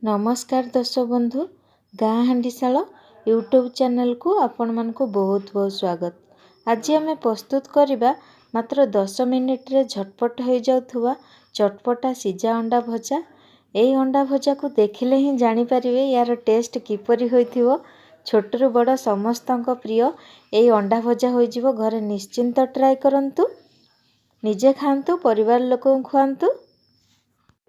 नमस्कार दर्शक बंधु गाँ हांडीशाल यूट्यूब चैनल को आपण मानक बहुत बहुत स्वागत। आज आम प्रस्तुत करवा मात्र 10 मिनिट रे झटपट हो जाउथुवा चटपटा सिजा अंडा भजा। यही अंडा भजा को देखिले ही जानी परिबे यार टेस्ट किपरि होइथिवो। छोटरू बड़ समस्तक प्रिय यही अंडा भजा हो जिवो। घरे निश्चिंत ट्राए करंतु, निजे खांतु, परिवार लोक खुआंतु।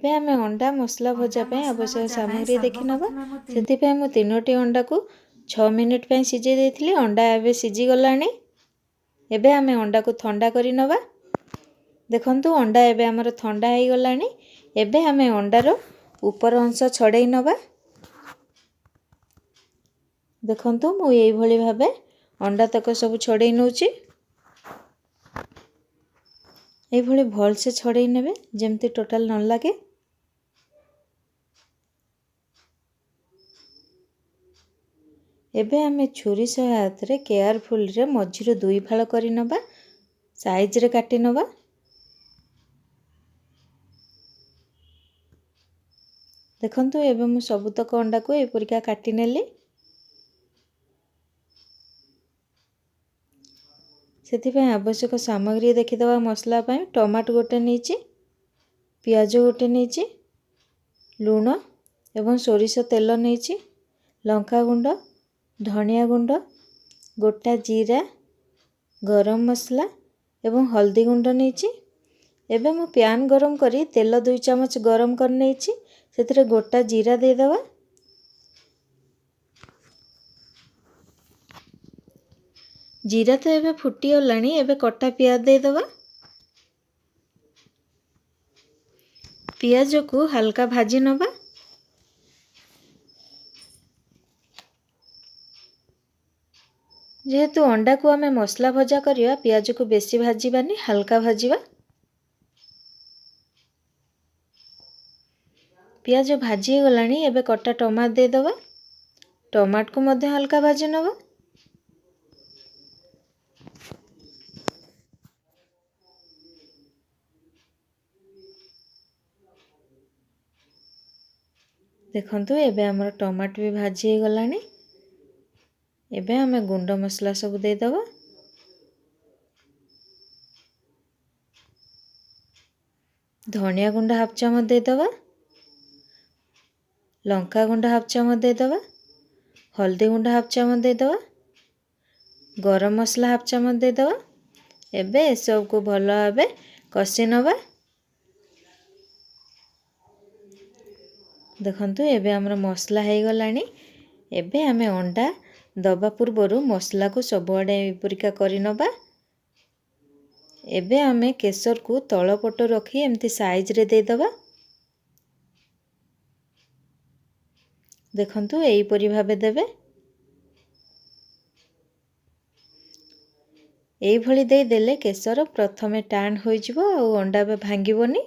पे आमे अंडा मसला भजा पे आवश्यक सामग्री देखि नबा। सेति पे मु 3टी अंडा को 6 मिनिट पे सिझे देथिली। अंडा एबे सिझी गलानी। एबे आमे अंडा को ठंडा करि नबा। देखंतु अंडा एबे हमर ठंडा हे गलानी। एबे आमे अंडार ऊपर अंश छड़ेई नबा। देखंतु मु एई भली भाबे अंडा तक सब छड़ेई नउची। एई भली भल से छड़ेई नेबे जेमति टोटल न लागे। एबे आमे छुरी सहायता रे केयरफुल रे मझिरो 2 फाळ करि नबा। साइज रे काटि नबा। देखंतु एबे मु सबुतक अंडा को ए परिका काटि नेली। सेति पे आवश्यक सामग्री देखि दबा। मसला पे टमाटो गोटे नेची, प्याज गोटे नेची, लूण एवं सोरिष तेल नेची, लंका गुंड, धनिया गुंड, गोटा जीरा, गरम मसला एवं हल्दी गुंड नेची। एबे मु प्यान गरम करी तेल 2 चम्मच गरम कर नेची। सेतिरे गोटा जीरा दे दबा। जीरा तो एबे फुटी गलानी। एबे कटा प्याज दे दबा। प्याज को हल्का भाजी नबा। जेहेतु अंडा को आमे मसला भजा करिया, प्याज को बेसी भाजीबानी, हल्का भाजीबा। प्याज भाजी गलानी। एबे कटा टमाट दे दबा। टमाट को मध्य हल्का भाजी नबा। देखंतु एबे हमर टमाट भी भाजी गलानी। एबे हमें गुंड मसला सब दे दबा। धनिया गुंड हाफ चम्मच दे दबा। लंका गुंड हाफ चम्मच दे दबा। हल्दी गुंड हाफ चम्मच दे दबा। गरम मसला हाफ चम्मच दे दबा। एबे ए सब को भलो भाबे कसी नबा। देखंतु एबे हमर मसला हे गलानी। एबे हमें अंडा दबा पूर्वरु मसला को सबआडे परिका करि नबा। एबे हमें केसर को तळ पट रखी एमती साइज रे दे दबा। देखंतु एई परि भाबे देबे। एई भली दे देले केसर प्रथमे टाण होई जिवो आ अंडा बे भांगीबोनी।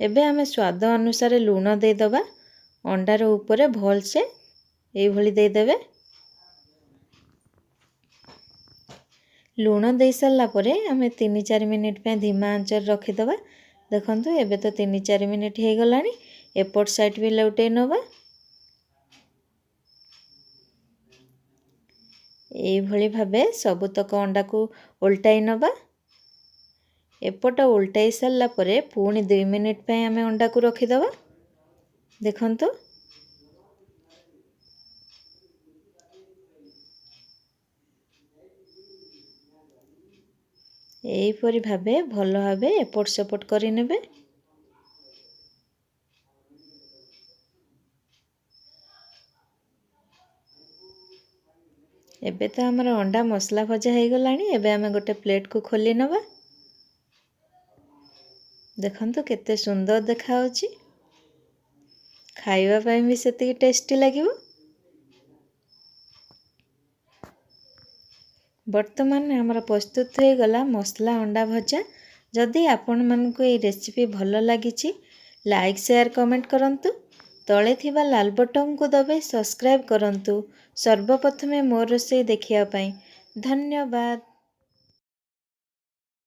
एबे हमें स्वाद अनुसार लूण दे दबा। अंडार ऊपर भल से एई भली दे देबे। लूण दे सारला परे हमें 3-4 मिनिट पे धीमा आंच रखी दबा। देखंतु एबे तो 3-4 मिनिट हे गलानी। एपट साइड भी लौटे नबा। एई भली भाबे सबुतक अंडा को उल्टाई नबा। एपट उल्टाई सारला परे पुणी 2 मिनिट पे हमें अंडा को रखी दबा। देखंतु एई परि भाबे भलो भाबे एपट सेपट करि नेबे। एबे तो हमर अंडा मसला भजा हे गलानी। एबे हमें गोटे प्लेट को खोली नबा। देखंतु केते सुंदर देखा होची। खाइबा पई भी सेति टेस्टी लागिवो। वर्तमान हमर प्रस्तुत हो गला मसला अंडा भजा। जदि आपण मानकु ए रेसिपी भलो लागिची लाइक शेयर कमेंट करंतु। तळे थिबा लाल बटन को दबे सब्सक्राइब करंतु। सर्वप्रथमे मोर रोषेई देखिया पई धन्यवाद।